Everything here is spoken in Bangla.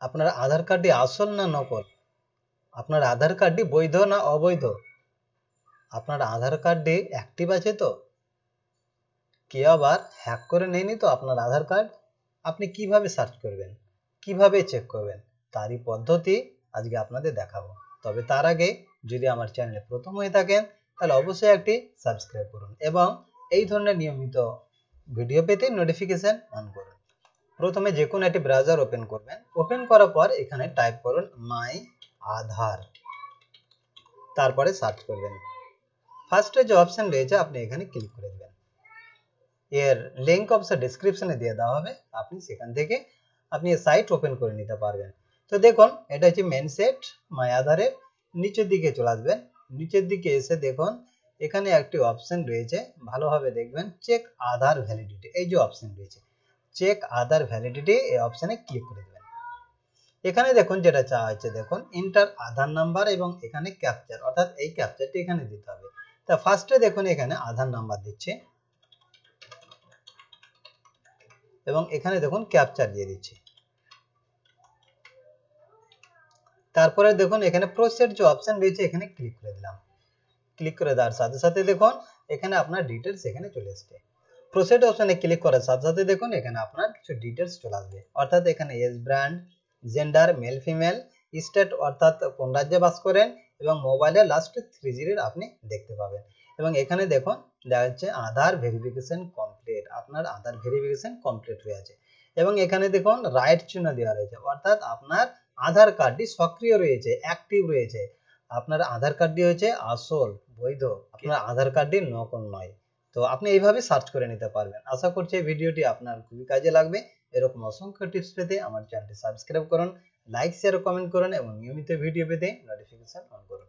আপনার আধার কার্ডটি আসল না নকল, আপনার আধার কার্ডটি বৈধ না অবৈধ, আপনার আধার কার্ডটি অ্যাক্টিভ আছে তো, কেউ আবার হ্যাক করে নেয়নি তো আপনার আধার কার্ড। আপনি কিভাবে সার্চ করবেন, কিভাবে চেক করবেন, তারই পদ্ধতি আজকে আপনাদের দেখাবো। তবে তার আগে যদি আমার চ্যানেলে প্রথম হয়ে থাকেন তাহলে অবশ্যই একটি সাবস্ক্রাইব করুন এবং এই ধরনের নিয়মিত ভিডিও পেতে নোটিফিকেশন অন করুন। প্রথমে যে কোনো একটি ব্রাউজার ওপেন করবেন, ওপেন করার পর এখানে টাইপ করুন মাই আধার, তারপরে সার্চ করবেন। ফার্স্টে যে অপশন রয়েছে আপনি এখানে ক্লিক করে দেবেন। এর লিংক অবশ্যই ডেসক্রিপশনে দিয়ে দেওয়া হবে, আপনি সেখান থেকে আপনি সাইট ওপেন করে নিতে পারবেন। তো দেখুন এটা হচ্ছে মেন সেট মাই আধারের, নিচের দিকে চলে আসবেন। নিচের দিকে এসে দেখুন এখানে একটি অপশন রয়েছে, ভালোভাবে দেখবেন, চেক আধার ভ্যালিডিটি। এই যে অপশন রয়েছে চেক আধার ভ্যালিডিটি, এই অপশনে ক্লিক করে দেবেন। এখানে দেখুন যেটা চাওয়া হচ্ছে, দেখুন ইন্টার আধার নাম্বার এবং এখানে ক্যাপচার, অর্থাৎ এই ক্যাপচারটি এখানে দিতে হবে। তা ফার্স্টে দেখুন এখানে আধার নাম্বার দিচ্ছে এবং এখানে দেখুন ক্যাপচার দিয়ে দিচ্ছি। তারপরে দেখুন এখানে প্রসেড যে অপশন রয়েছে এখানে ক্লিক করে দিলাম। ক্লিক করে দেওয়ার সাথে সাথে দেখুন এখানে আপনার ডিটেলস এখানে চলে আসছে। প্রসেড অপশনে ক্লিক করার সাথে সাথে দেখুন এখানে আপনার কিছু ডিটেলস চলে আসবে, অর্থাৎ এখানে age, brand, gender, male female, state অর্থাৎ কোন রাজ্যে বাস করেন এবং মোবাইলের লাস্ট 3 আপনি দেখতে পাবেন। এবং এখানে দেখুন দেখা যাচ্ছে আধার ভেরিফিকেশন কমপ্লিট, আপনার আধার ভেরিফিকেশন কমপ্লিট হয়ে আছে। এবং এখানে দেখুন রাইট চিহ্ন দেওয়া রয়েছে, অর্থাৎ আপনার আধার কার্ডটি সক্রিয় রয়েছে, অ্যাক্টিভ রয়েছে, আপনার আধার কার্ডটি হচ্ছে আসল, বৈধ, আপনার আধার কার্ডটি নকল নয়। তো আপনি এইভাবে সার্চ করে নিতে পারবেন। আশা করছি এই ভিডিওটি আপনার খুবই কাজে লাগবে। এরকম অসংখ্য টিপস পেতে আমার চ্যানেলটি সাবস্ক্রাইব করুন, লাইক, শেয়ার, কমেন্ট করুন এবং নিয়মিত ভিডিও পেতে নোটিফিকেশন অন করুন।